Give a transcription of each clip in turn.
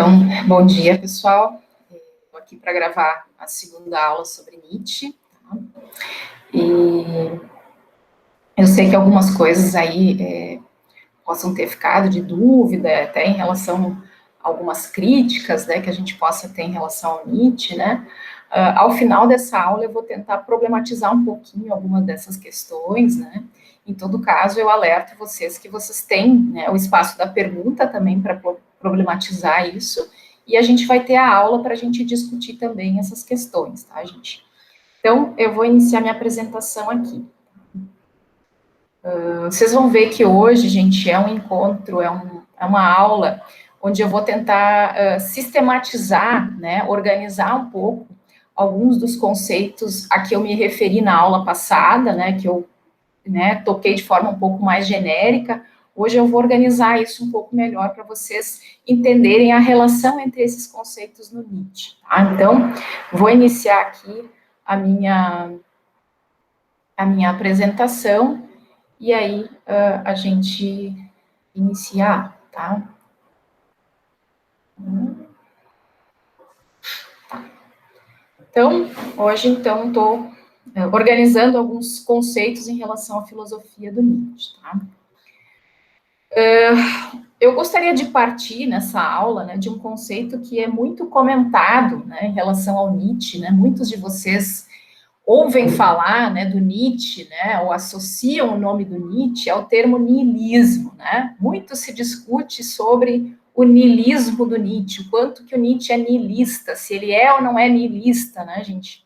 Então, bom dia, pessoal. Estou aqui para gravar a segunda aula sobre Nietzsche. Tá? E eu sei que algumas coisas aí possam ter ficado de dúvida, até em relação a algumas críticas, né, que a gente possa ter em relação ao Nietzsche, né? Ao final dessa aula, eu vou tentar problematizar um pouquinho algumas dessas questões, né? Em todo caso, eu alerto vocês que vocês têm, né, o espaço da pergunta também para problematizar isso, e a gente vai ter a aula para a gente discutir também essas questões, tá, gente? Então, eu vou iniciar minha apresentação aqui. Vocês vão ver que hoje, gente, é um encontro, é uma aula onde eu vou tentar sistematizar, né, organizar um pouco alguns dos conceitos a que eu me referi na aula passada, né, que eu toquei de forma um pouco mais genérica. Hoje eu vou organizar isso um pouco melhor para vocês entenderem a relação entre esses conceitos no Nietzsche. Tá? Então, vou iniciar aqui a minha apresentação e aí a gente iniciar, tá? Então, hoje, então, estou organizando alguns conceitos em relação à filosofia do Nietzsche, tá? Eu gostaria de partir nessa aula, né, de um conceito que é muito comentado, né, em relação ao Nietzsche, né, muitos de vocês ouvem falar, né, do Nietzsche, né, ou associam o nome do Nietzsche ao termo niilismo, né, muito se discute sobre o niilismo do Nietzsche, o quanto que o Nietzsche é niilista, se ele é ou não é niilista, né, gente,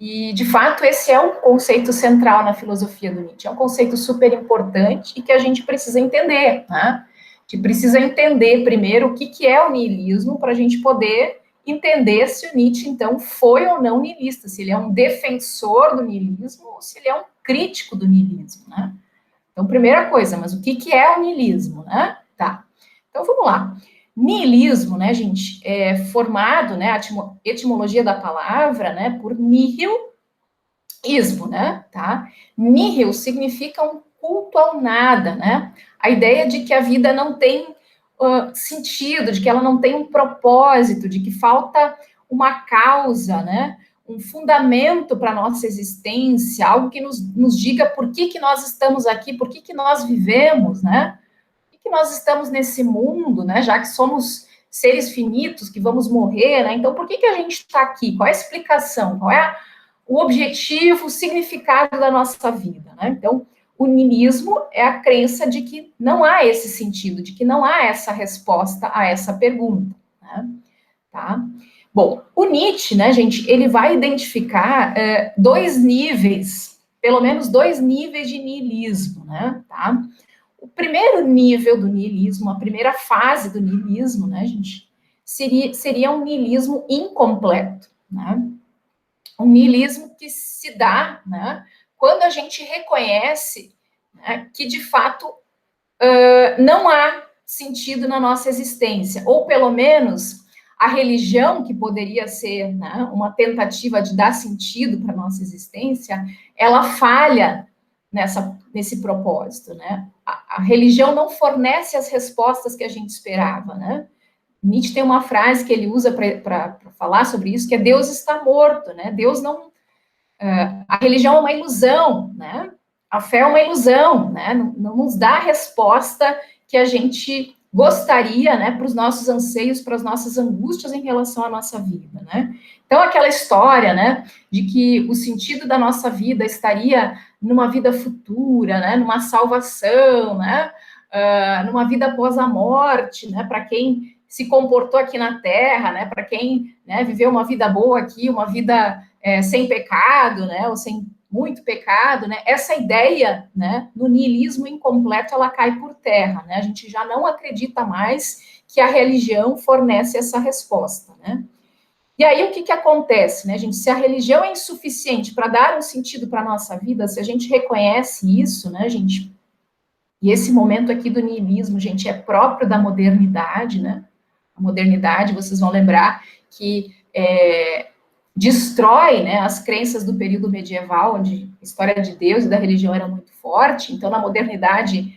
e, de fato, esse é um conceito central na filosofia do Nietzsche, é um conceito super importante e que a gente precisa entender, né? A gente precisa entender primeiro o que é o niilismo para a gente poder entender se o Nietzsche, então, foi ou não niilista, se ele é um defensor do niilismo ou se ele é um crítico do niilismo, né? Então, primeira coisa, mas o que é o niilismo, né? Tá, então vamos lá. Niilismo, né, gente, é formado, né, a etimologia da palavra, né, por nihilismo, né, tá? Nihil significa um culto ao nada, né? A ideia de que a vida não tem sentido, de que ela não tem um propósito, de que falta uma causa, né? Um fundamento para a nossa existência, algo que nos diga por que nós estamos aqui, por que nós vivemos, né? Que nós estamos nesse mundo, né? Já que somos seres finitos, que vamos morrer, né? Então, por que a gente está aqui? Qual é a explicação? Qual é o objetivo, o significado da nossa vida, né? Então, o niilismo é a crença de que não há esse sentido, de que não há essa resposta a essa pergunta, né? Tá? Bom, o Nietzsche, né, gente, ele vai identificar dois níveis, pelo menos dois níveis de niilismo, né? Tá? O primeiro nível do niilismo, a primeira fase do niilismo, né, gente, seria um niilismo incompleto, né? Um niilismo que se dá, né, quando a gente reconhece, né, que de fato não há sentido na nossa existência, ou pelo menos a religião, que poderia ser, né, uma tentativa de dar sentido para a nossa existência, ela falha nesse propósito, né? A religião não fornece as respostas que a gente esperava, né? Nietzsche tem uma frase que ele usa para falar sobre isso, que é Deus está morto, né? Deus não... a religião é uma ilusão, né? A fé é uma ilusão, né? Não nos dá a resposta que a gente gostaria, né, para os nossos anseios, para as nossas angústias em relação à nossa vida, né? Então, aquela história, né, de que o sentido da nossa vida estaria numa vida futura, né, numa salvação, né, numa vida após a morte, né, para quem se comportou aqui na Terra, né, para quem, né, viveu uma vida boa aqui, uma vida sem pecado, né, ou sem muito pecado, né? Essa ideia, né, no niilismo incompleto, ela cai por terra, né? A gente já não acredita mais que a religião fornece essa resposta, né? E aí o que acontece, né, gente? Se a religião é insuficiente para dar um sentido para a nossa vida, se a gente reconhece isso, né, gente? E esse momento aqui do niilismo, gente, é próprio da modernidade, né? A modernidade, vocês vão lembrar que destrói, né, as crenças do período medieval, onde a história de Deus e da religião era muito forte. Então, na modernidade,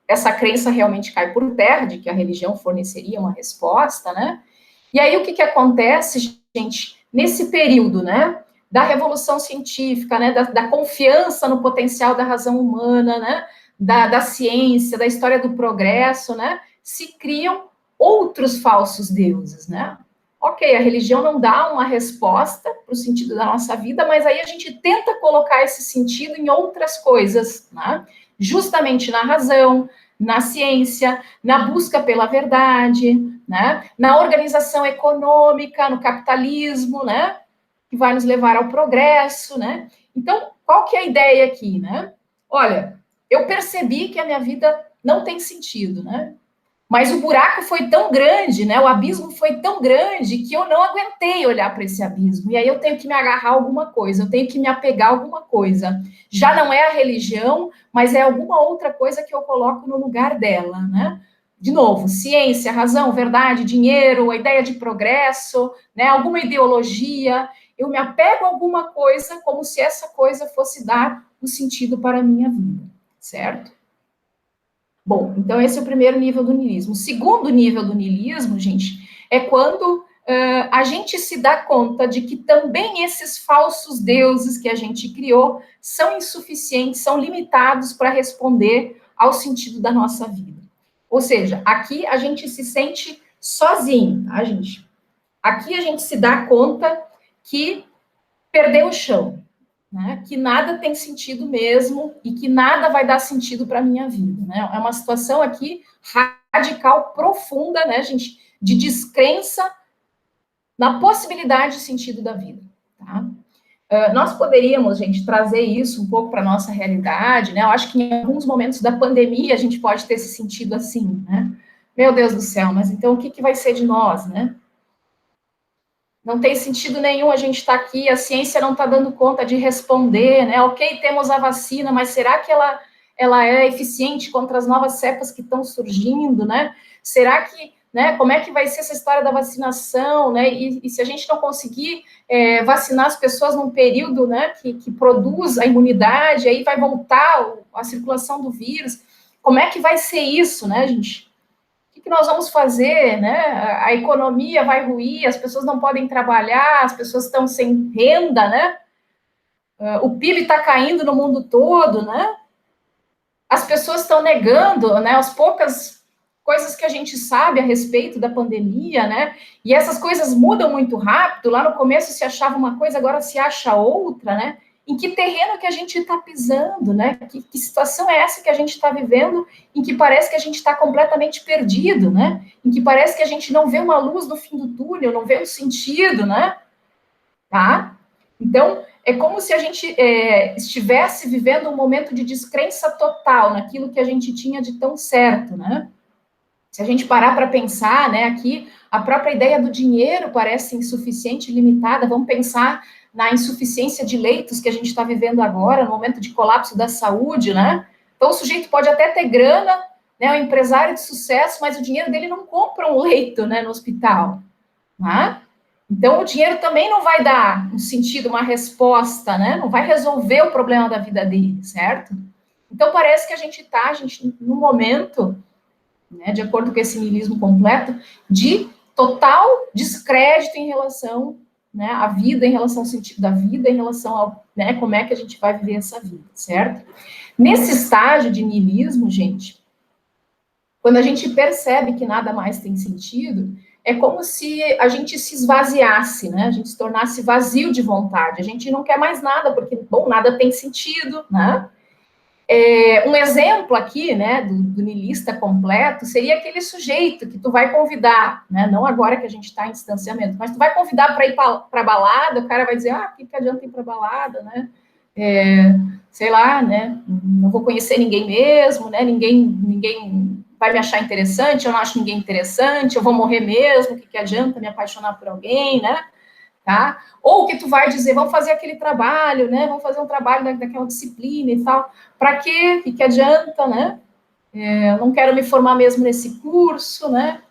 essa crença realmente cai por terra, de que a religião forneceria uma resposta, né? E aí, o que acontece, gente, nesse período, né, da revolução científica, né, da confiança no potencial da razão humana, né, da ciência, da história do progresso, né, se criam outros falsos deuses, né? Ok, a religião não dá uma resposta para o sentido da nossa vida, mas aí a gente tenta colocar esse sentido em outras coisas, né? Justamente na razão, na ciência, na busca pela verdade, né? Na organização econômica, no capitalismo, né? Que vai nos levar ao progresso, né? Então, qual que é a ideia aqui, né? Olha, eu percebi que a minha vida não tem sentido, né? Mas o buraco foi tão grande, né? O abismo foi tão grande que eu não aguentei olhar para esse abismo. E aí eu tenho que me agarrar a alguma coisa, eu tenho que me apegar a alguma coisa. Já não é a religião, mas é alguma outra coisa que eu coloco no lugar dela, né? De novo, ciência, razão, verdade, dinheiro, a ideia de progresso, né? Alguma ideologia. Eu me apego a alguma coisa como se essa coisa fosse dar um sentido para a minha vida, certo? Bom, então esse é o primeiro nível do niilismo. O segundo nível do niilismo, gente, é quando a gente se dá conta de que também esses falsos deuses que a gente criou são insuficientes, são limitados para responder ao sentido da nossa vida. Ou seja, aqui a gente se sente sozinho, tá, gente? Aqui a gente se dá conta que perdeu o chão, né? Que nada tem sentido mesmo e que nada vai dar sentido para a minha vida, né? É uma situação aqui radical, profunda, né, gente, de descrença na possibilidade de sentido da vida, tá? Nós poderíamos, gente, trazer isso um pouco para a nossa realidade, né? Eu acho que em alguns momentos da pandemia a gente pode ter esse sentido assim, né? Meu Deus do céu, mas então o que vai ser de nós, né? Não tem sentido nenhum a gente estar aqui, a ciência não está dando conta de responder, né? Ok, temos a vacina, mas será que ela é eficiente contra as novas cepas que estão surgindo, né? Será que, né, como é que vai ser essa história da vacinação, né? E se a gente não conseguir vacinar as pessoas num período, né, que produz a imunidade, aí vai voltar a circulação do vírus, como é que vai ser isso, né, gente? Que nós vamos fazer, né? A economia vai ruir, as pessoas não podem trabalhar, as pessoas estão sem renda, né? O PIB está caindo no mundo todo, né? As pessoas estão negando, né? As poucas coisas que a gente sabe a respeito da pandemia, né? E essas coisas mudam muito rápido. Lá no começo se achava uma coisa, agora se acha outra, né? Em que terreno que a gente está pisando, né? Que situação é essa que a gente está vivendo, em que parece que a gente está completamente perdido, né? Em que parece que a gente não vê uma luz no fim do túnel, não vê um sentido, né? Tá? Então, é como se a gente estivesse vivendo um momento de descrença total naquilo que a gente tinha de tão certo, né? Se a gente parar para pensar, né, aqui, a própria ideia do dinheiro parece insuficiente, limitada. Vamos pensar na insuficiência de leitos que a gente está vivendo agora, no momento de colapso da saúde, né? Então, o sujeito pode até ter grana, né, um empresário de sucesso, mas o dinheiro dele não compra um leito, né, no hospital, né? Então, o dinheiro também não vai dar um sentido, uma resposta, né? Não vai resolver o problema da vida dele, certo? Então, parece que a gente está, no momento, né, de acordo com esse niilismo completo, de total descrédito em relação, né, à vida, em relação ao sentido da vida, em relação ao, né, como é que a gente vai viver essa vida, certo? Nesse estágio de niilismo, gente, quando a gente percebe que nada mais tem sentido, é como se a gente se esvaziasse, né? A gente se tornasse vazio de vontade. A gente não quer mais nada, porque, bom, nada tem sentido, né? Um exemplo aqui, né, do niilista completo, seria aquele sujeito que tu vai convidar, né, não agora que a gente está em distanciamento, mas tu vai convidar para ir para balada, o cara vai dizer, que adianta ir para balada, né, sei lá, né, não vou conhecer ninguém mesmo, né, ninguém vai me achar interessante, eu não acho ninguém interessante, eu vou morrer mesmo, o que adianta me apaixonar por alguém, né, tá? Ou que tu vai dizer, vamos fazer aquele trabalho, né? Vamos fazer um trabalho daquela disciplina e tal. Para quê? O que adianta, né? Eu não quero me formar mesmo nesse curso, né?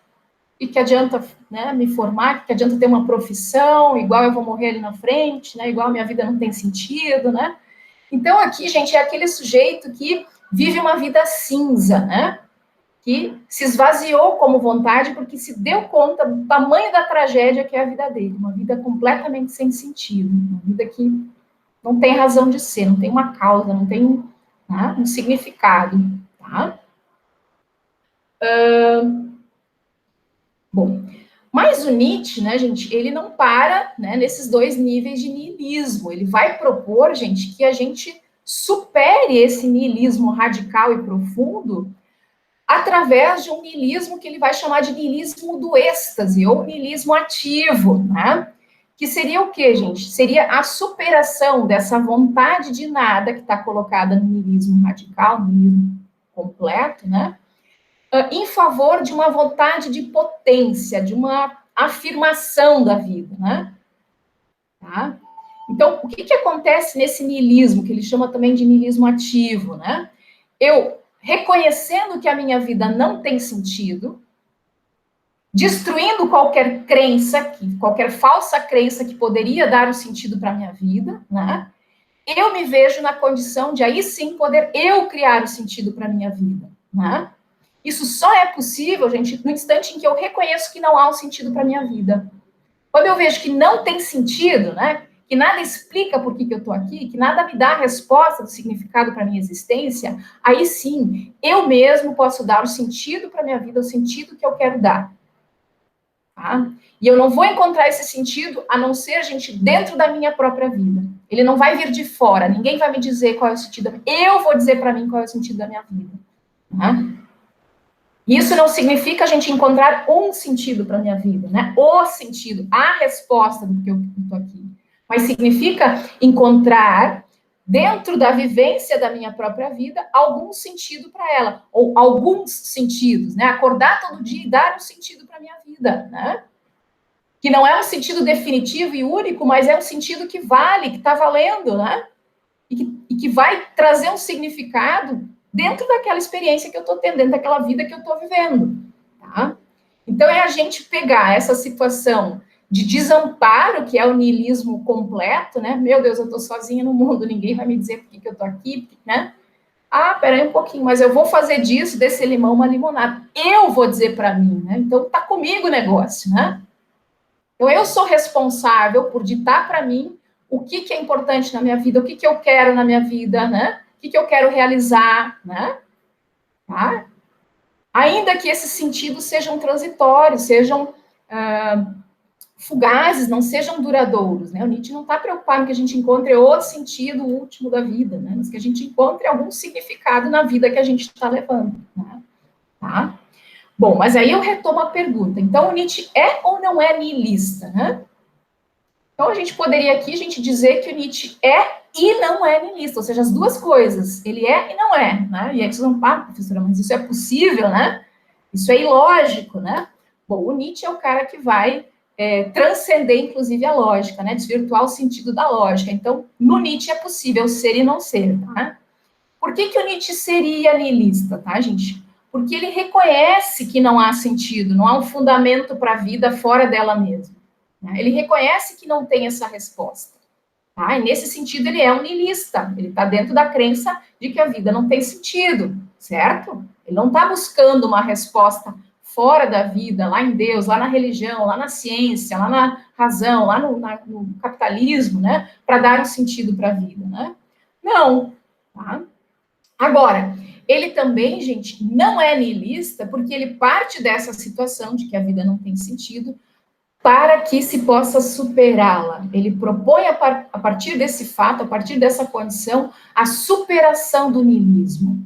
E que adianta, né, me formar, que adianta ter uma profissão, igual eu vou morrer ali na frente, né? Igual a minha vida não tem sentido, né? Então, aqui, gente, é aquele sujeito que vive uma vida cinza, né? que se esvaziou como vontade porque se deu conta do tamanho da tragédia que é a vida dele, uma vida completamente sem sentido, uma vida que não tem razão de ser, não tem uma causa, não tem, né, um significado, tá? Bom, mas o Nietzsche, né, gente, ele não para, né, nesses dois níveis de niilismo. Ele vai propor, gente, que a gente supere esse niilismo radical e profundo através de um niilismo que ele vai chamar de niilismo do êxtase, ou niilismo ativo, né? Que seria o quê, gente? Seria a superação dessa vontade de nada que está colocada no niilismo radical, no niilismo completo, né? Em favor de uma vontade de potência, de uma afirmação da vida, né? Tá? Então, o que acontece nesse niilismo, que ele chama também de niilismo ativo, né? Eu, reconhecendo que a minha vida não tem sentido, destruindo qualquer crença, qualquer falsa crença que poderia dar um sentido para a minha vida, né? Eu me vejo na condição de aí sim poder eu criar o sentido para a minha vida, né? Isso só é possível, gente, no instante em que eu reconheço que não há um sentido para a minha vida. Quando eu vejo que não tem sentido, né? Que nada explica por que eu estou aqui, que nada me dá a resposta do significado para a minha existência, aí sim, eu mesmo posso dar o sentido para a minha vida, o sentido que eu quero dar. Tá? E eu não vou encontrar esse sentido a não ser, gente, dentro da minha própria vida. Ele não vai vir de fora, ninguém vai me dizer qual é o sentido. Eu vou dizer para mim qual é o sentido da minha vida. Tá? Isso não significa a gente encontrar um sentido para a minha vida, né? O sentido, a resposta do que eu estou aqui. Mas significa encontrar, dentro da vivência da minha própria vida, algum sentido para ela. Ou alguns sentidos, né? Acordar todo dia e dar um sentido para a minha vida, né? Que não é um sentido definitivo e único, mas é um sentido que vale, que está valendo, né? E que vai trazer um significado dentro daquela experiência que eu estou tendo, dentro daquela vida que eu estou vivendo, tá? Então, é a gente pegar essa situação de desamparo, que é o niilismo completo, né? Meu Deus, eu estou sozinha no mundo, ninguém vai me dizer por que eu estou aqui, né? Ah, peraí um pouquinho, mas eu vou fazer disso, desse limão, uma limonada. Eu vou dizer para mim, né? Então, tá comigo o negócio, né? Então, eu sou responsável por ditar para mim o que é importante na minha vida, o que eu quero na minha vida, né? O que eu quero realizar, né? Tá? Ainda que esses sentidos sejam transitórios, sejam fugazes, não sejam duradouros, né? O Nietzsche não está preocupado que a gente encontre o sentido último da vida, né? Mas que a gente encontre algum significado na vida que a gente está levando, né? Tá? Bom, mas aí eu retomo a pergunta. Então, o Nietzsche é ou não é niilista, né? Então, a gente poderia aqui, a gente dizer que o Nietzsche é e não é niilista, ou seja, as duas coisas. Ele é e não é, né? E aí vocês vão falar, professora, mas isso é possível, né? Isso é ilógico, né? Bom, o Nietzsche é o cara que vai transcender, inclusive, a lógica, né? Desvirtuar o sentido da lógica. Então, no Nietzsche é possível ser e não ser, tá? Por que o Nietzsche seria niilista, tá, gente? Porque ele reconhece que não há sentido, não há um fundamento para a vida fora dela mesma. Né? Ele reconhece que não tem essa resposta. Tá? E nesse sentido, ele é um niilista. Ele está dentro da crença de que a vida não tem sentido, certo? Ele não está buscando uma resposta fora da vida, lá em Deus, lá na religião, lá na ciência, lá na razão, lá no capitalismo, né? Para dar um sentido para a vida, né? Não. Tá? Agora, ele também, gente, não é niilista porque ele parte dessa situação de que a vida não tem sentido para que se possa superá-la. Ele propõe, a partir desse fato, a partir dessa condição, a superação do niilismo.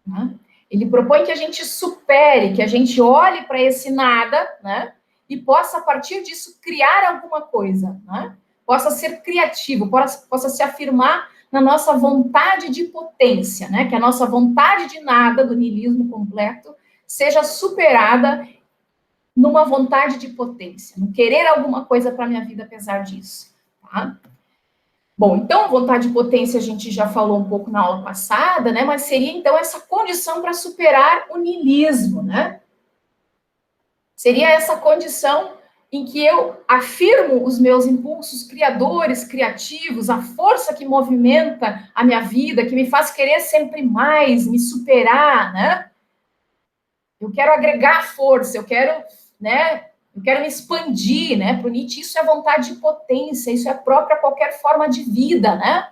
Né? Ele propõe que a gente supere, que a gente olhe para esse nada, né? E possa, a partir disso, criar alguma coisa, né? Possa ser criativo, possa se afirmar na nossa vontade de potência, né? Que a nossa vontade de nada, do niilismo completo, seja superada numa vontade de potência, no querer alguma coisa para a minha vida apesar disso, tá? Bom, então, vontade de potência a gente já falou um pouco na aula passada, né? Mas seria, então, essa condição para superar o niilismo, né? Seria essa condição em que eu afirmo os meus impulsos criadores, criativos, a força que movimenta a minha vida, que me faz querer sempre mais, me superar, né? eu quero agregar força, eu quero, né, eu quero me expandir, né? Para o Nietzsche, isso é vontade de potência, isso é próprio a qualquer forma de vida, né?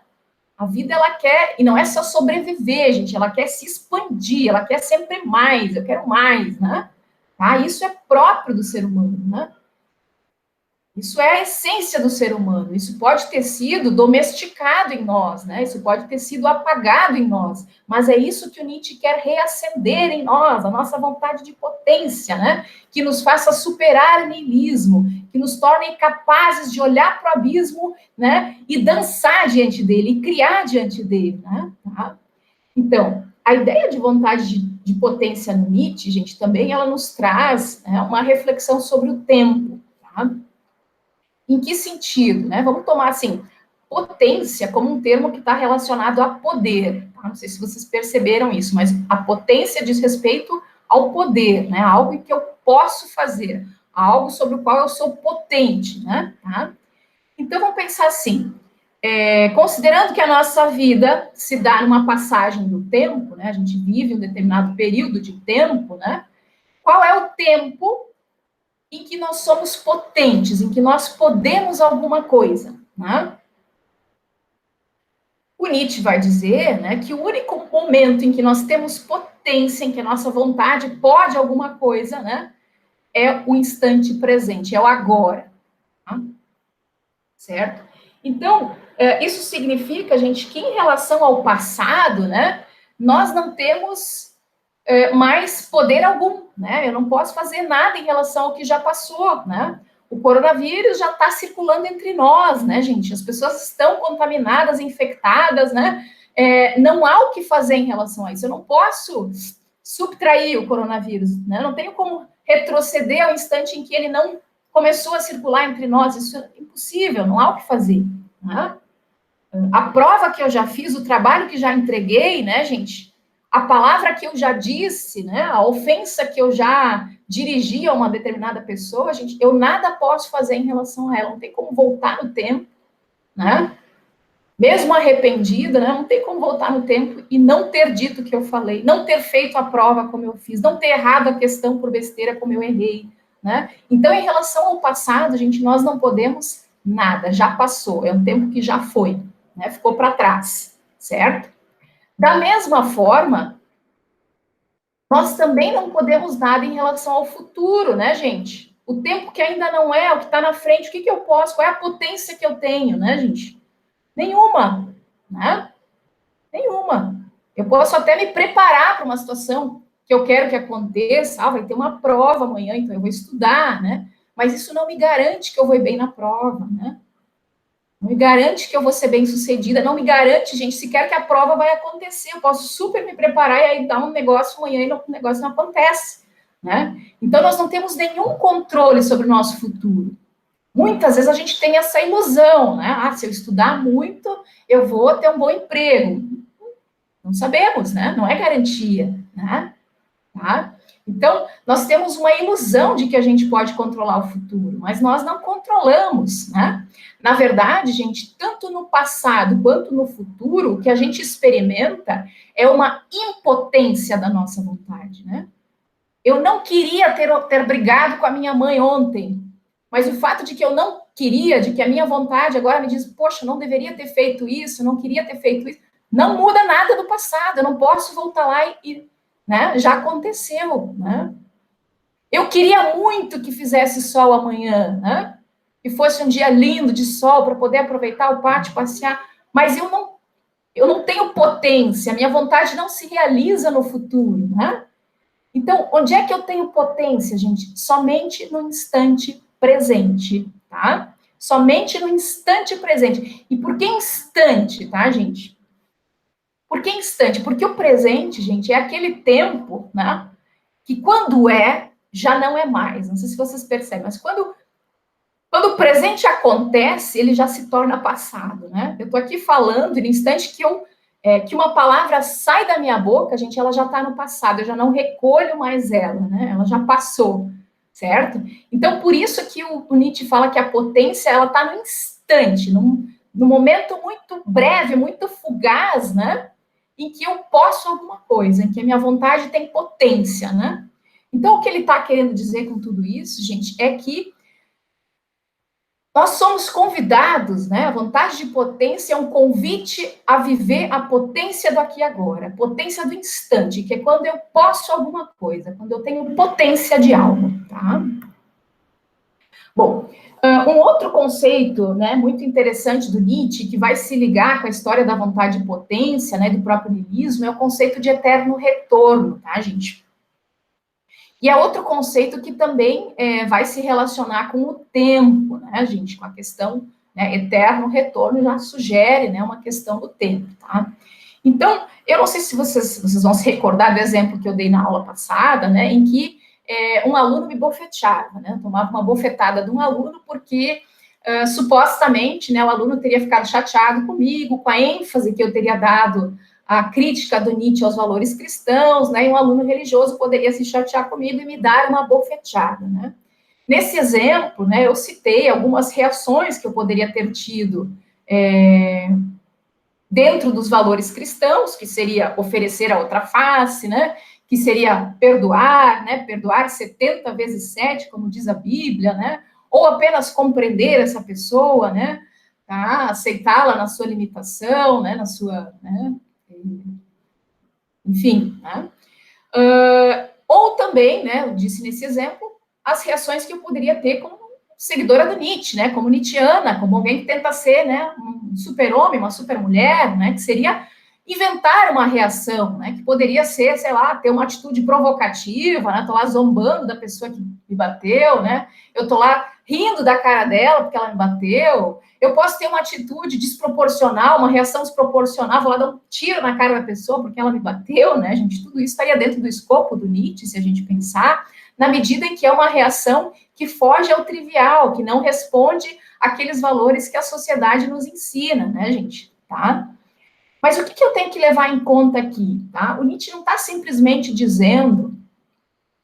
A vida, ela quer, e não é só sobreviver, gente, ela quer se expandir, ela quer sempre mais, eu quero mais, né? Tá? Isso é próprio do ser humano, né? Isso é a essência do ser humano. Isso pode ter sido domesticado em nós, né? Isso pode ter sido apagado em nós. Mas é isso que o Nietzsche quer reacender em nós, a nossa vontade de potência, né? Que nos faça superar o niilismo, que nos torne capazes de olhar para o abismo, né? E dançar diante dele, e criar diante dele, né? Tá? Então, a ideia de vontade de potência no Nietzsche, gente, também ela nos traz, né, uma reflexão sobre o tempo, tá? Em que sentido, né? Vamos tomar assim, potência como um termo que está relacionado a poder. Tá? Não sei se vocês perceberam isso, mas a potência diz respeito ao poder, né? Algo que eu posso fazer, algo sobre o qual eu sou potente, né? Tá? Então vamos pensar assim, considerando que a nossa vida se dá numa passagem do tempo, né? A gente vive um determinado período de tempo, né? Qual é o tempo em que nós somos potentes, em que nós podemos alguma coisa, né? O Nietzsche vai dizer, né, que o único momento em que nós temos potência, em que a nossa vontade pode alguma coisa, né, é o instante presente, é o agora, tá? Certo? Então, isso significa, gente, que em relação ao passado, né, nós não temos mais poder algum, né? Eu não posso fazer nada em relação ao que já passou, né? O coronavírus já está circulando entre nós, né, gente? As pessoas estão contaminadas, infectadas, né? Não há o que fazer em relação a isso. Eu não posso subtrair o coronavírus, né? Eu não tenho como retroceder ao instante em que ele não começou a circular entre nós. Isso é impossível, não há o que fazer, né? A prova que eu já fiz, o trabalho que já entreguei, né, gente? A palavra que eu já disse, né? A ofensa que eu já dirigi a uma determinada pessoa, gente, eu nada posso fazer em relação a ela. Não tem como voltar no tempo, né? Mesmo arrependida, né? Não tem como voltar no tempo e não ter dito o que eu falei, não ter feito a prova como eu fiz, não ter errado a questão por besteira como eu errei, né? Então, em relação ao passado, gente, nós não podemos nada, já passou, é um tempo que já foi, né? Ficou para trás, certo? Da mesma forma, nós também não podemos nada em relação ao futuro, né, gente? O tempo que ainda não é, o que está na frente, o que, que eu posso, qual é a potência que eu tenho, né, gente? Nenhuma, né? Nenhuma. Eu posso até me preparar para uma situação que eu quero que aconteça, vai ter uma prova amanhã, então eu vou estudar, né? Mas isso não me garante que eu vou bem na prova, né? Não me garante que eu vou ser bem sucedida, não me garante, gente, sequer que a prova vai acontecer. Eu posso super me preparar e aí dar um negócio amanhã e o negócio não acontece, né? Então, nós não temos nenhum controle sobre o nosso futuro. Muitas vezes a gente tem essa ilusão, né? Ah, se eu estudar muito, eu vou ter um bom emprego. Não sabemos, né? Não é garantia, né? Tá? Então, nós temos uma ilusão de que a gente pode controlar o futuro, mas nós não controlamos, né? Na verdade, gente, tanto no passado quanto no futuro, o que a gente experimenta é uma impotência da nossa vontade, né? Eu não queria ter brigado com a minha mãe ontem, mas o fato de que eu não queria, de que a minha vontade agora me diz, poxa, não deveria ter feito isso, não queria ter feito isso, não muda nada do passado, eu não posso voltar lá e né, já aconteceu, né? Eu queria muito que fizesse sol amanhã, né? Que fosse um dia lindo de sol para poder aproveitar o pátio, passear, mas eu não tenho potência, a minha vontade não se realiza no futuro, né? Então, onde é que eu tenho potência, gente? Somente no instante presente, tá? Somente no instante presente. E por que instante, tá, gente? Por que instante? Porque o presente, gente, é aquele tempo, né? Que quando é, já não é mais. Não sei se vocês percebem, mas quando o presente acontece, ele já se torna passado, né? Eu tô aqui falando, e no instante que uma palavra sai da minha boca, gente, ela já está no passado, eu já não recolho mais ela, né? Ela já passou, certo? Então, por isso que o Nietzsche fala que a potência, ela está no instante, num momento muito breve, muito fugaz, né? Em que eu posso alguma coisa, em que a minha vontade tem potência, né? Então, o que ele está querendo dizer com tudo isso, gente, é que nós somos convidados, né? A vontade de potência é um convite a viver a potência do aqui e agora, a potência do instante, que é quando eu posso alguma coisa, quando eu tenho potência de algo, tá? Bom, um outro conceito, né, muito interessante do Nietzsche, que vai se ligar com a história da vontade de potência, né, do próprio niilismo, é o conceito de eterno retorno, tá, gente? E é outro conceito que também vai se relacionar com o tempo, né, gente? Com a questão, né, eterno retorno já sugere, né, uma questão do tempo, tá? Então, eu não sei se vocês vão se recordar do exemplo que eu dei na aula passada, né, em que um aluno me bofeteava, né? Tomava uma bofetada de um aluno porque supostamente, né, o aluno teria ficado chateado comigo, com a ênfase que eu teria dado a crítica do Nietzsche aos valores cristãos, né, e um aluno religioso poderia se chatear comigo e me dar uma bofetada, né. Nesse exemplo, né, eu citei algumas reações que eu poderia ter tido dentro dos valores cristãos, que seria oferecer a outra face, né, que seria perdoar, né, perdoar 70 vezes 7, como diz a Bíblia, né, ou apenas compreender essa pessoa, né, tá, aceitá-la na sua limitação, né, na sua, né, enfim, né? Ou também, né, eu disse nesse exemplo, as reações que eu poderia ter como seguidora do Nietzsche, né, como nietzschiana, como alguém que tenta ser, né, um super-homem, uma super-mulher, né, que seria inventar uma reação, né, que poderia ser, sei lá, ter uma atitude provocativa, né, tô lá zombando da pessoa que me bateu, né, eu tô lá rindo da cara dela porque ela me bateu, eu posso ter uma atitude desproporcional, uma reação desproporcional, vou lá dar um tiro na cara da pessoa porque ela me bateu, né, gente, tudo isso estaria dentro do escopo do Nietzsche, se a gente pensar, na medida em que é uma reação que foge ao trivial, que não responde àqueles valores que a sociedade nos ensina, né, gente, tá? Mas o que eu tenho que levar em conta aqui, tá? O Nietzsche não está simplesmente dizendo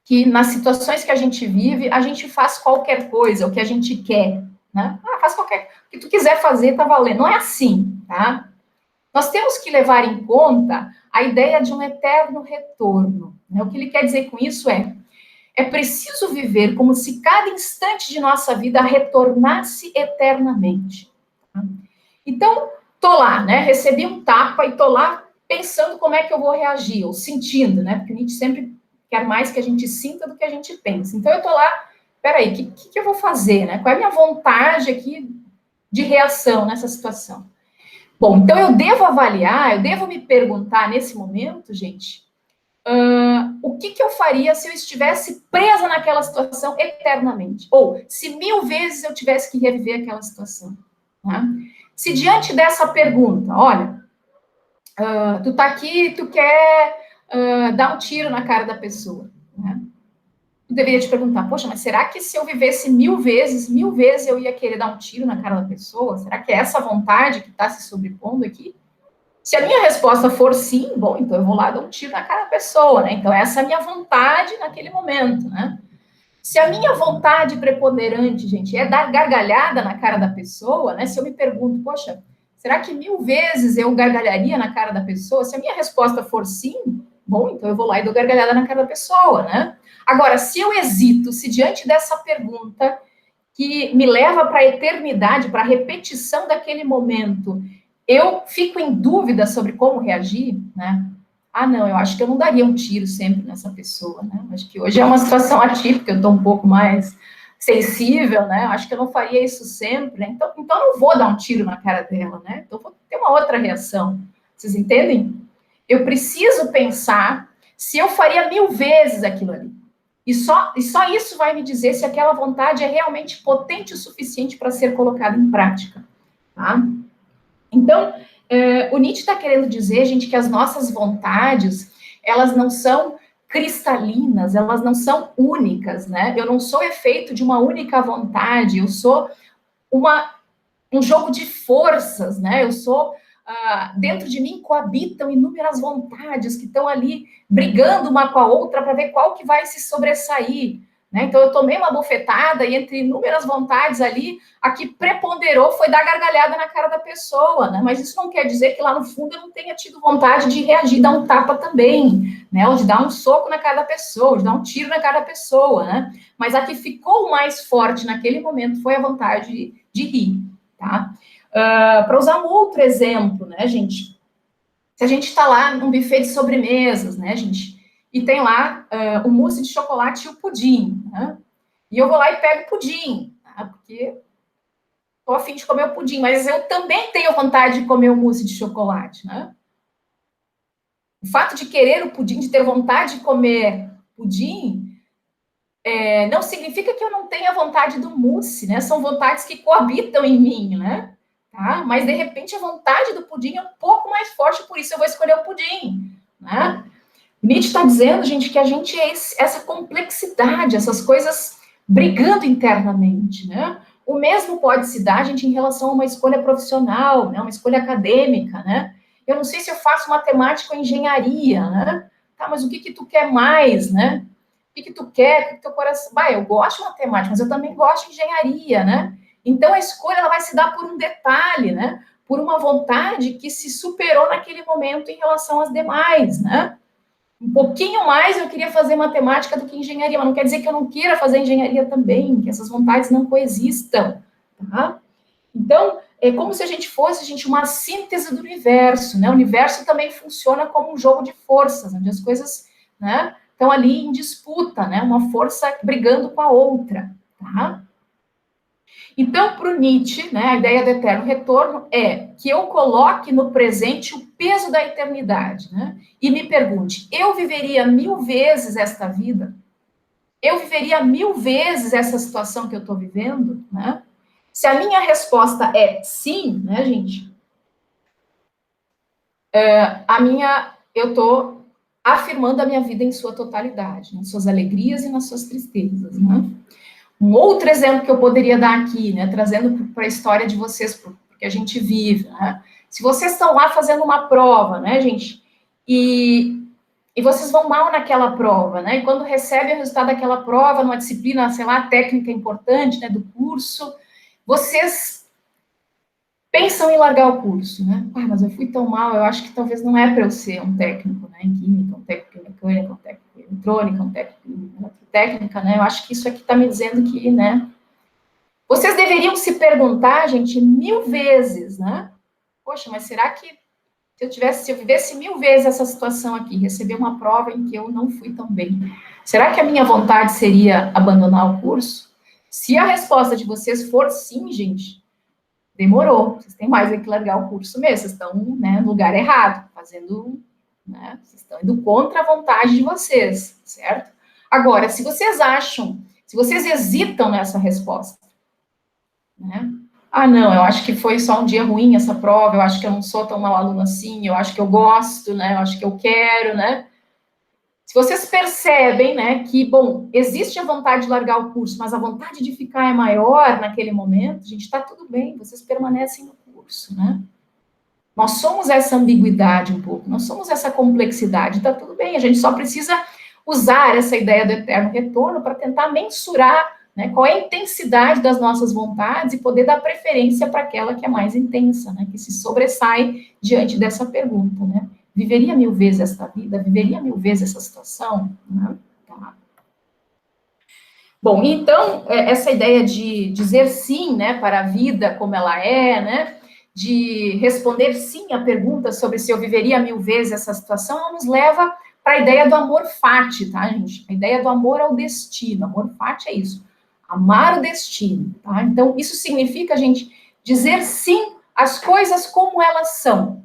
que nas situações que a gente vive, a gente faz qualquer coisa, o que a gente quer, né? Ah, faz qualquer... O que tu quiser fazer, tá valendo. Não é assim, tá? Nós temos que levar em conta a ideia de um eterno retorno, né? O que ele quer dizer com isso é preciso viver como se cada instante de nossa vida retornasse eternamente. Tá? Então, tô lá, né? Recebi um tapa e tô lá pensando como é que eu vou reagir, ou sentindo, né? Porque o Nietzsche sempre quer mais que a gente sinta do que a gente pensa. Então, eu tô lá, peraí, o que eu vou fazer, né? Qual é a minha vontade aqui de reação nessa situação? Bom, então eu devo avaliar, eu devo me perguntar nesse momento, gente, o que eu faria se eu estivesse presa naquela situação eternamente? Ou se 1000 vezes eu tivesse que reviver aquela situação? Tá? Se diante dessa pergunta, olha, tu tá aqui, tu quer dar um tiro na cara da pessoa, né? Tu deveria te perguntar, poxa, mas será que se eu vivesse 1000 vezes eu ia querer dar um tiro na cara da pessoa? Será que é essa vontade que está se sobrepondo aqui? Se a minha resposta for sim, bom, então eu vou lá dar um tiro na cara da pessoa, né? Então essa é a minha vontade naquele momento, né? Se a minha vontade preponderante, gente, é dar gargalhada na cara da pessoa, né? Se eu me pergunto, poxa, será que 1000 vezes eu gargalharia na cara da pessoa? Se a minha resposta for sim, bom, então eu vou lá e dou gargalhada na cara da pessoa, né? Agora, se eu hesito, se diante dessa pergunta que me leva para a eternidade, para a repetição daquele momento, eu fico em dúvida sobre como reagir, né? Ah, não, eu acho que eu não daria um tiro sempre nessa pessoa, né? Acho que hoje é uma situação atípica, eu estou um pouco mais sensível, né? Acho que eu não faria isso sempre, né? Então eu não vou dar um tiro na cara dela, né? Então vou ter uma outra reação. Vocês entendem? Eu preciso pensar se eu faria 1000 vezes aquilo ali. E só isso vai me dizer se aquela vontade é realmente potente o suficiente para ser colocada em prática, tá? Então, o Nietzsche está querendo dizer, gente, que as nossas vontades, elas não são cristalinas, elas não são únicas, né? Eu não sou efeito de uma única vontade, eu sou um jogo de forças, né? Eu sou, dentro de mim coabitam inúmeras vontades que estão ali brigando uma com a outra para ver qual que vai se sobressair, né? Então, eu tomei uma bofetada e entre inúmeras vontades ali, a que preponderou foi dar gargalhada na cara da pessoa, né? Mas isso não quer dizer que lá no fundo eu não tenha tido vontade de reagir, dar um tapa também, né? Ou de dar um soco na cara da pessoa, ou de dar um tiro na cara da pessoa, né? Mas a que ficou mais forte naquele momento foi a vontade de rir, tá? Para usar um outro exemplo, né, gente? Se a gente está lá num buffet de sobremesas, né, gente? E tem lá o mousse de chocolate e o pudim, né? E eu vou lá e pego o pudim, tá? Porque estou a fim de comer o pudim, mas eu também tenho vontade de comer o mousse de chocolate, né? O fato de querer o pudim, de ter vontade de comer pudim, não significa que eu não tenha vontade do mousse, né? São vontades que coabitam em mim, né? Tá? Mas, de repente, a vontade do pudim é um pouco mais forte, por isso eu vou escolher o pudim, né? Nietzsche está dizendo, gente, que a gente é essa complexidade, essas coisas brigando internamente, né? O mesmo pode se dar, gente, em relação a uma escolha profissional, né? Uma escolha acadêmica, né? Eu não sei se eu faço matemática ou engenharia, né? Tá, mas o que tu quer mais, né? O que tu quer? O que teu coração... Vai, eu gosto de matemática, mas eu também gosto de engenharia, né? Então, a escolha ela vai se dar por um detalhe, né? Por uma vontade que se superou naquele momento em relação às demais, né? Um pouquinho mais eu queria fazer matemática do que engenharia, mas não quer dizer que eu não queira fazer engenharia também, que essas vontades não coexistam, tá? Então, é como se a gente fosse, gente, uma síntese do universo, né? O universo também funciona como um jogo de forças, onde as coisas, né, estão ali em disputa, né? Uma força brigando com a outra, tá? Então, para o Nietzsche, né, a ideia do eterno retorno é que eu coloque no presente o peso da eternidade, né? E me pergunte, eu viveria 1000 vezes esta vida? Eu viveria 1000 vezes essa situação que eu estou vivendo, né? Se a minha resposta é sim, né, gente? Eu estou afirmando a minha vida em sua totalidade, nas suas alegrias e nas suas tristezas, né? Um outro exemplo que eu poderia dar aqui, né, trazendo para a história de vocês, porque a gente vive, né? Se vocês estão lá fazendo uma prova, né, gente, e vocês vão mal naquela prova, né? E quando recebem o resultado daquela prova, numa disciplina, sei lá, técnica importante, né, do curso, vocês pensam em largar o curso, né? Ah, mas eu fui tão mal, eu acho que talvez não é para eu ser um técnico, né, em química, um técnico em mecânica, um técnico em eletrônica, um técnico em eletrotécnica, né? Eu acho que isso aqui está me dizendo que, né? Vocês deveriam se perguntar, gente, 1000 vezes, né? Poxa, mas será que se eu vivesse 1000 vezes essa situação aqui, receber uma prova em que eu não fui tão bem, será que a minha vontade seria abandonar o curso? Se a resposta de vocês for sim, gente, demorou. Vocês têm mais que largar o curso mesmo. Vocês estão, né, no lugar errado, fazendo, né? Vocês estão indo contra a vontade de vocês, certo? Agora, se vocês acham, se vocês hesitam nessa resposta, né? Ah, não, eu acho que foi só um dia ruim essa prova, eu acho que eu não sou tão mal aluno assim, eu acho que eu gosto, né? Eu acho que eu quero, né? Se vocês percebem, né, que, bom, existe a vontade de largar o curso, mas a vontade de ficar é maior naquele momento, gente, está tudo bem, vocês permanecem no curso, né? Nós somos essa ambiguidade um pouco, nós somos essa complexidade, está tudo bem, a gente só precisa usar essa ideia do eterno retorno para tentar mensurar, né, qual é a intensidade das nossas vontades e poder dar preferência para aquela que é mais intensa, né, que se sobressai diante dessa pergunta, né? Viveria 1000 vezes esta vida? Viveria 1000 vezes essa situação? Né? Tá. Bom, então, essa ideia de dizer sim, né, para a vida como ela é, né, de responder sim à pergunta sobre se eu viveria 1000 vezes essa situação, ela nos leva para a ideia do amor fati, tá, gente? A ideia do amor ao destino. Amor fati é isso, amar o destino, tá? Então, isso significa, gente, dizer sim às coisas como elas são.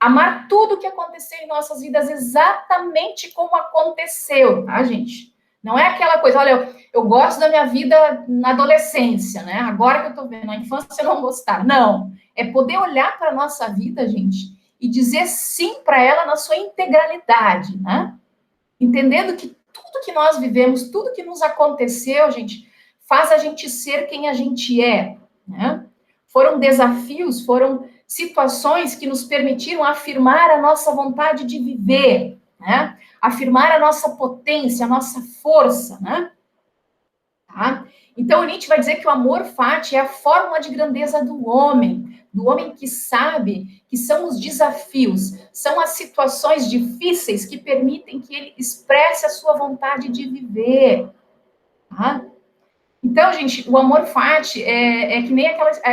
Amar tudo que aconteceu em nossas vidas exatamente como aconteceu, tá, gente? Não é aquela coisa, olha, eu gosto da minha vida na adolescência, né? Agora que eu tô vendo, na infância eu não gostar. Não. É poder olhar para a nossa vida, gente, e dizer sim para ela na sua integralidade, né? Entendendo que tudo que nós vivemos, tudo que nos aconteceu, gente, faz a gente ser quem a gente é, né? Foram desafios, foram situações que nos permitiram afirmar a nossa vontade de viver, né? Afirmar a nossa potência, a nossa força, né? tá? Então, Nietzsche vai dizer que o amor fati é a fórmula de grandeza do homem que sabe que são os desafios, são as situações difíceis que permitem que ele expresse a sua vontade de viver, tá? Então, gente, o amor fati é que nem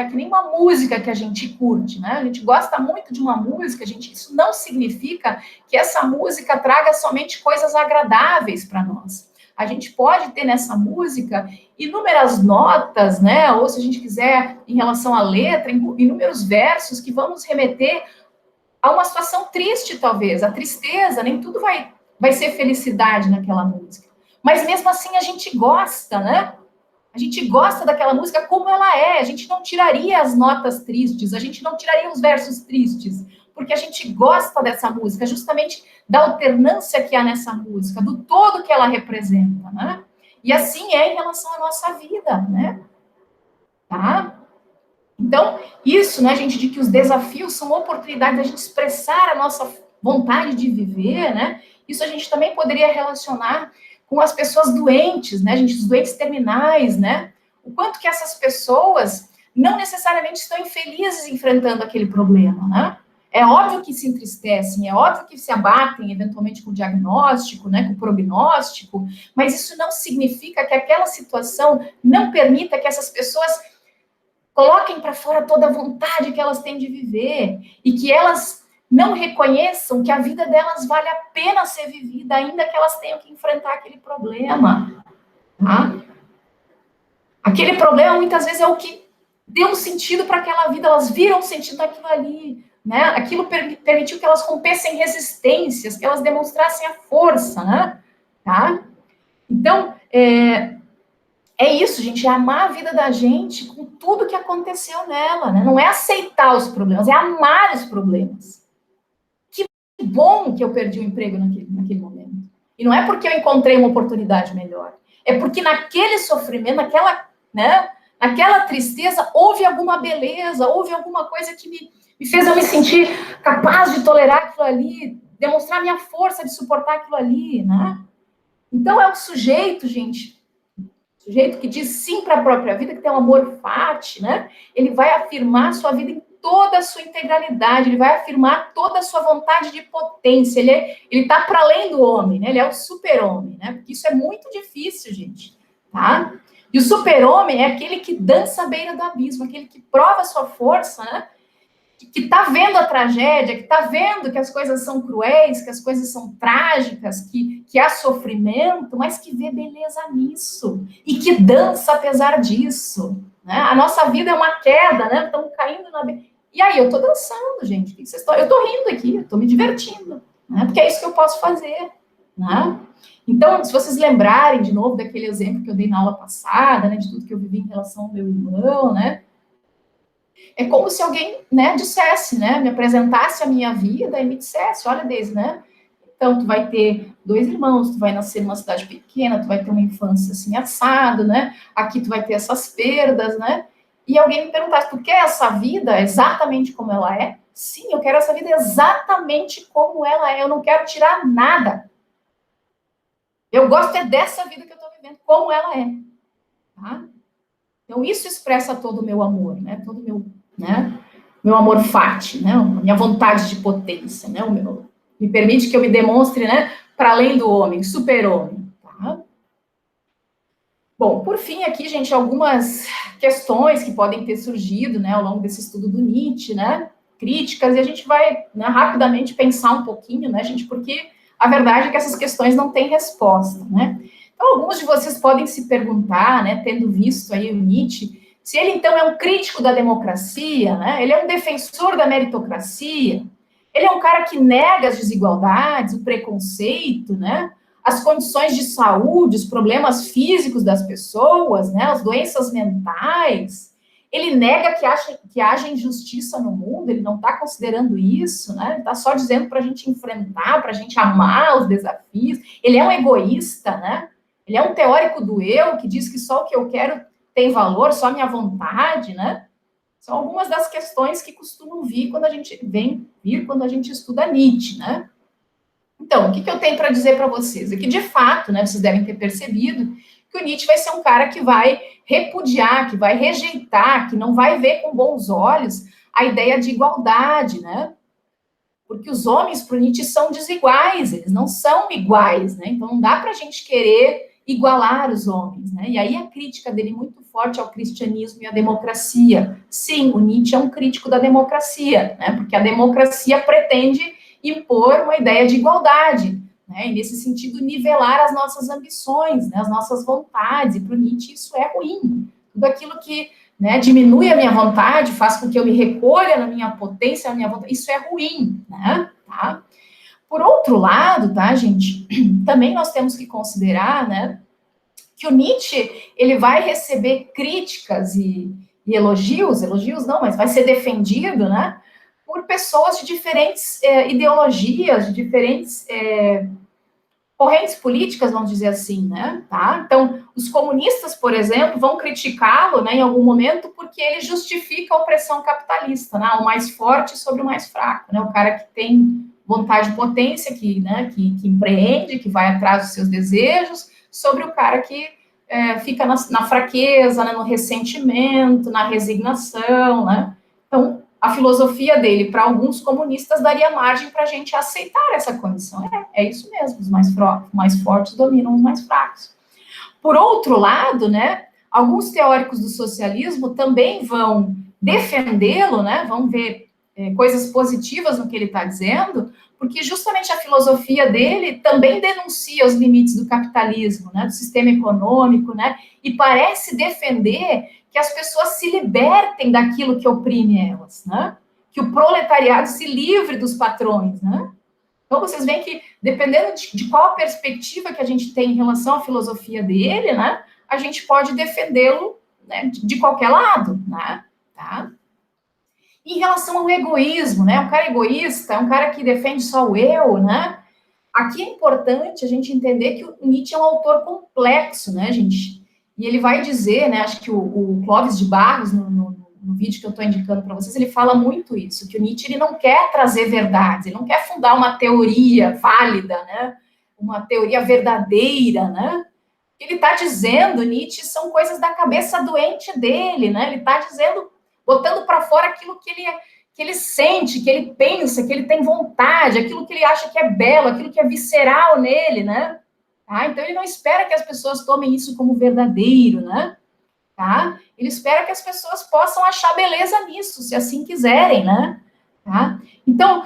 que nem uma música que a gente curte, né? A gente gosta muito de uma música, gente, isso não significa que essa música traga somente coisas agradáveis para nós. A gente pode ter nessa música inúmeras notas, né? Ou se a gente quiser, em relação à letra, inúmeros versos que vão nos remeter a uma situação triste, talvez. A tristeza, nem tudo vai ser felicidade naquela música. Mas mesmo assim a gente gosta, né? A gente gosta daquela música como ela é. A gente não tiraria as notas tristes, a gente não tiraria os versos tristes, porque a gente gosta dessa música, justamente da alternância que há nessa música, do todo que ela representa, né? E assim é em relação à nossa vida, né? Tá? Então, isso, né, gente, de que os desafios são oportunidades da gente expressar a nossa vontade de viver, né? Isso a gente também poderia relacionar com as pessoas doentes, né, gente, os doentes terminais, né? O quanto que essas pessoas não necessariamente estão infelizes enfrentando aquele problema, né? É óbvio que se entristecem, é óbvio que se abatem eventualmente com o diagnóstico, né, com o prognóstico, mas isso não significa que aquela situação não permita que essas pessoas coloquem para fora toda a vontade que elas têm de viver e que elas não reconheçam que a vida delas vale a pena ser vivida, ainda que elas tenham que enfrentar aquele problema. Tá? Aquele problema, muitas vezes, é o que deu um sentido para aquela vida, elas viram o sentido daquilo ali. Né? Aquilo permitiu que elas rompessem resistências, que elas demonstrassem a força. Né? Tá? Então, é isso, gente, é amar a vida da gente com tudo que aconteceu nela, né? Não é aceitar os problemas, é amar os problemas. Que bom que eu perdi o emprego naquele momento. E não é porque eu encontrei uma oportunidade melhor. É porque naquele sofrimento, naquela tristeza, houve alguma beleza, houve alguma coisa que me fez eu me sentir capaz de tolerar aquilo ali, demonstrar minha força de suportar aquilo ali, né? Então é o sujeito, gente, sujeito que diz sim para a própria vida, que tem um amor fati, né? Ele vai afirmar a sua vida em toda a sua integralidade, ele vai afirmar toda a sua vontade de potência, ele está para além do homem, né? Ele é o super-homem, né? Porque isso é muito difícil, gente, tá? E o super-homem é aquele que dança à beira do abismo, aquele que prova a sua força, né? Que está vendo a tragédia, que está vendo que as coisas são cruéis, que as coisas são trágicas, que há sofrimento, mas que vê beleza nisso e que dança apesar disso. Né? A nossa vida é uma queda, né? Estamos caindo na... E aí, eu estou dançando, gente. O que vocês estão... Eu estou rindo aqui, eu estou me divertindo, né? Porque é isso que eu posso fazer. Né? Então, se vocês lembrarem de novo daquele exemplo que eu dei na aula passada, né, de tudo que eu vivi em relação ao meu irmão, né? É como se alguém, né, dissesse, né, me apresentasse a minha vida e me dissesse, olha, Deise, né, então tu vai ter 2 irmãos, tu vai nascer numa cidade pequena, tu vai ter uma infância assim assado, né, aqui tu vai ter essas perdas, né, e alguém me perguntasse, tu quer essa vida exatamente como ela é? Sim, eu quero essa vida exatamente como ela é, eu não quero tirar nada. Eu gosto é dessa vida que eu tô vivendo, como ela é, tá? Então, isso expressa todo o meu amor, né? Todo o meu amor fati, né? Minha vontade de potência, né? Me permite que eu me demonstre, né? Para além do homem, super-homem, tá? Bom, por fim, aqui, gente, algumas questões que podem ter surgido, né? Ao longo desse estudo do Nietzsche, né? Críticas, e a gente vai, né, rapidamente pensar um pouquinho, né, gente? Porque a verdade é que essas questões não têm resposta, né? Então, alguns de vocês podem se perguntar, né, tendo visto aí o Nietzsche, se ele, então, é um crítico da democracia, né? Ele é um defensor da meritocracia, ele é um cara que nega as desigualdades, o preconceito, né? As condições de saúde, os problemas físicos das pessoas, né? As doenças mentais. Ele nega que haja injustiça no mundo, ele não está considerando isso, né? Ele está só dizendo para a gente enfrentar, para a gente amar os desafios. Ele é um egoísta, né? Ele é um teórico do eu, que diz que só o que eu quero tem valor, só a minha vontade, né? São algumas das questões que costumam vir quando a gente estuda Nietzsche, né? Então, o que eu tenho para dizer para vocês? É que, de fato, né, vocês devem ter percebido que que o Nietzsche vai ser um cara que vai repudiar, que vai rejeitar, que não vai ver com bons olhos a ideia de igualdade, né? Porque os homens, para o Nietzsche, são desiguais, eles não são iguais, né? Então, não dá para a gente querer igualar os homens, né? E aí a crítica dele muito forte ao cristianismo e à democracia. Sim, o Nietzsche é um crítico da democracia, né? Porque a democracia pretende impor uma ideia de igualdade, né? E nesse sentido, nivelar as nossas ambições, né? As nossas vontades. E para o Nietzsche isso é ruim. Tudo aquilo que, né, diminui a minha vontade, faz com que eu me recolha na minha potência, na minha vontade, isso é ruim, né? Tá? Por outro lado, tá, gente, também nós temos que considerar, né, que o Nietzsche, ele vai receber críticas e elogios não, mas vai ser defendido, né, por pessoas de diferentes ideologias, de diferentes correntes políticas, vamos dizer assim, né, tá? Então, os comunistas, por exemplo, vão criticá-lo, né, em algum momento, porque ele justifica a opressão capitalista, né, o mais forte sobre o mais fraco, né, o cara que tem vontade de potência, que, né, que empreende, que vai atrás dos seus desejos, sobre o cara que fica na fraqueza, né, no ressentimento, na resignação, né? Então, a filosofia dele, para alguns comunistas, daria margem para a gente aceitar essa condição. É isso mesmo, os mais fortes dominam os mais fracos. Por outro lado, né, alguns teóricos do socialismo também vão defendê-lo, né, vão ver coisas positivas no que ele está dizendo, porque justamente a filosofia dele também denuncia os limites do capitalismo, né, do sistema econômico, né, e parece defender que as pessoas se libertem daquilo que oprime elas, né, que o proletariado se livre dos patrões, né. Então, vocês veem que, dependendo de qual a perspectiva que a gente tem em relação à filosofia dele, né, a gente pode defendê-lo, né, de qualquer lado, né, tá? Em relação ao egoísmo, né? Um cara egoísta é um cara que defende só o eu, né? Aqui é importante a gente entender que o Nietzsche é um autor complexo, né, gente? E ele vai dizer, né? Acho que o Clóvis de Barros, no vídeo que eu estou indicando para vocês, ele fala muito isso, que o Nietzsche ele não quer trazer verdades, ele não quer fundar uma teoria válida, né? Uma teoria verdadeira, né? Ele está dizendo, Nietzsche, são coisas da cabeça doente dele, né? Ele está dizendo, botando para fora aquilo que ele sente, que ele pensa, que ele tem vontade, aquilo que ele acha que é belo, aquilo que é visceral nele, né? Tá? Então, ele não espera que as pessoas tomem isso como verdadeiro, né? Tá? Ele espera que as pessoas possam achar beleza nisso, se assim quiserem, né? Tá? Então,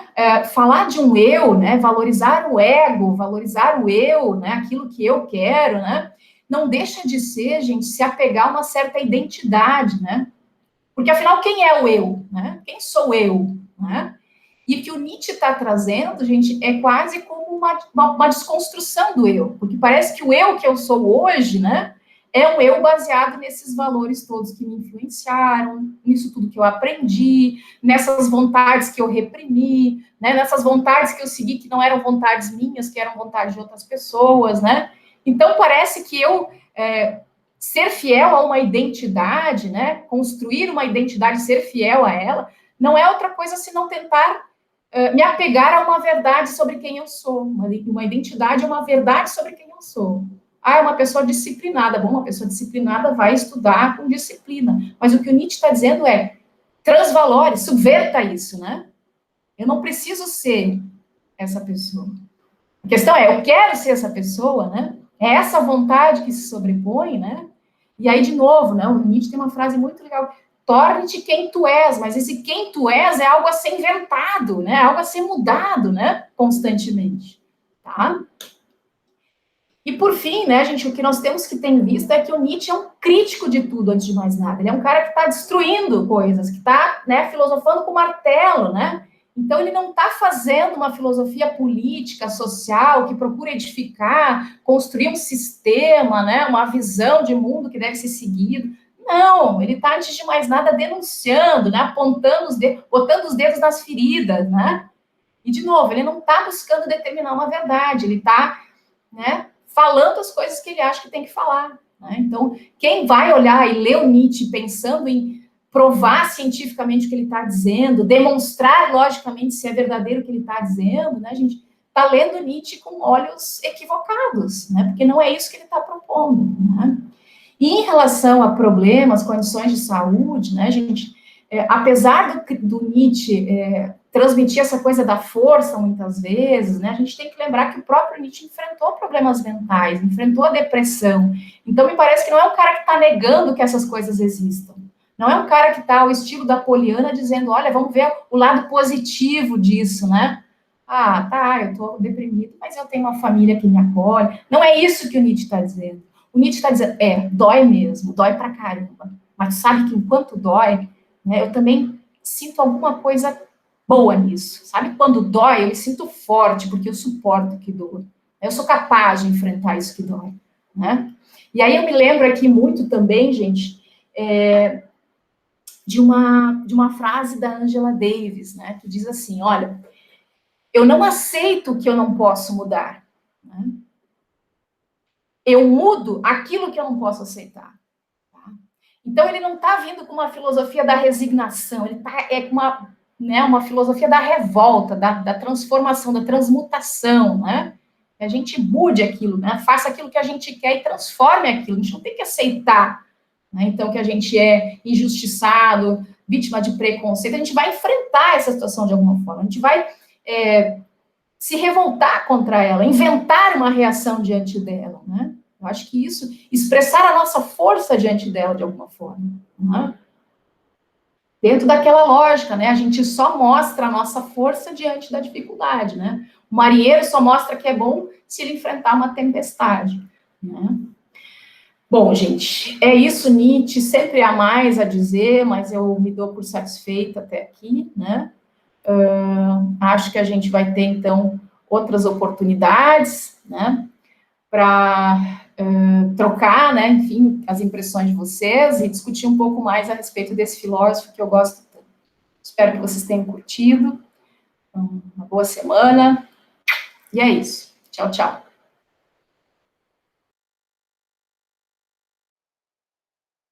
falar de um eu, né? Valorizar o ego, valorizar o eu, né? Aquilo que eu quero, né? Não deixa de ser, gente, se apegar a uma certa identidade, né? Porque, afinal, quem é o eu? Né? Quem sou eu? Né? E o que o Nietzsche está trazendo, gente, é quase como uma desconstrução do eu. Porque parece que o eu que eu sou hoje, né? É um eu baseado nesses valores todos que me influenciaram, nisso tudo que eu aprendi, nessas vontades que eu reprimi, né? Nessas vontades que eu segui que não eram vontades minhas, que eram vontades de outras pessoas, né? Então, parece que eu... ser fiel a uma identidade, né? Construir uma identidade, ser fiel a ela, não é outra coisa senão tentar me apegar a uma verdade sobre quem eu sou. Uma identidade é uma verdade sobre quem eu sou. Ah, é uma pessoa disciplinada. Bom, uma pessoa disciplinada vai estudar com disciplina. Mas o que o Nietzsche está dizendo é transvalore, subverta isso, né? Eu não preciso ser essa pessoa. A questão é, eu quero ser essa pessoa, né? É essa vontade que se sobrepõe, né? E aí, de novo, né? O Nietzsche tem uma frase muito legal. Torne-te quem tu és, mas esse quem tu és é algo a ser inventado, né? Algo a ser mudado, né? Constantemente, tá? E por fim, né, gente, o que nós temos que ter em vista é que o Nietzsche é um crítico de tudo, antes de mais nada. Ele é um cara que está destruindo coisas, que está, né, filosofando com martelo, né? Então, ele não está fazendo uma filosofia política, social, que procura edificar, construir um sistema, né, uma visão de mundo que deve ser seguido. Não, ele está, antes de mais nada, denunciando, né, apontando os dedos, botando os dedos nas feridas, né? E, de novo, ele não está buscando determinar uma verdade, ele está, né, falando as coisas que ele acha que tem que falar, né? Então, quem vai olhar e ler o Nietzsche pensando em provar cientificamente o que ele está dizendo, demonstrar logicamente se é verdadeiro o que ele está dizendo, né, gente, está lendo Nietzsche com olhos equivocados, né? Porque não é isso que ele está propondo, né? E em relação a problemas, condições de saúde, né, gente, apesar do Nietzsche transmitir essa coisa da força muitas vezes, né, a gente tem que lembrar que o próprio Nietzsche enfrentou problemas mentais, enfrentou a depressão. Então, me parece que não é um cara que está negando que essas coisas existam. Não é um cara que está ao estilo da Poliana dizendo, olha, vamos ver o lado positivo disso, né? Ah, tá, eu estou deprimido, mas eu tenho uma família que me acolhe. Não é isso que o Nietzsche está dizendo. O Nietzsche está dizendo, dói mesmo, dói pra caramba. Mas sabe que enquanto dói, né, eu também sinto alguma coisa boa nisso. Sabe quando dói, eu me sinto forte, porque eu suporto que dói. Eu sou capaz de enfrentar isso que dói, né? E aí eu me lembro aqui muito também, gente, de uma frase da Angela Davis, né, que diz assim, olha, eu não aceito que eu não posso mudar, né? Eu mudo aquilo que eu não posso aceitar. Tá? Então, ele não está vindo com uma filosofia da resignação, ele está com uma filosofia da revolta, da transformação, da transmutação, né? Que a gente mude aquilo, né? Faça aquilo que a gente quer e transforme aquilo. A gente não tem que aceitar, né? Então, que a gente é injustiçado, vítima de preconceito. A gente vai enfrentar essa situação de alguma forma. A gente vai se revoltar contra ela, inventar uma reação diante dela, né? Eu acho que isso, expressar a nossa força diante dela de alguma forma, né? Dentro daquela lógica, né? A gente só mostra a nossa força diante da dificuldade, né? O marinheiro só mostra que é bom se ele enfrentar uma tempestade, né? Bom, gente, é isso, Nietzsche, sempre há mais a dizer, mas eu me dou por satisfeita até aqui, né? Acho que a gente vai ter, então, outras oportunidades, né, para trocar, né, enfim, as impressões de vocês e discutir um pouco mais a respeito desse filósofo que eu gosto tanto. Espero que vocês tenham curtido. Uma boa semana. E é isso. Tchau, tchau.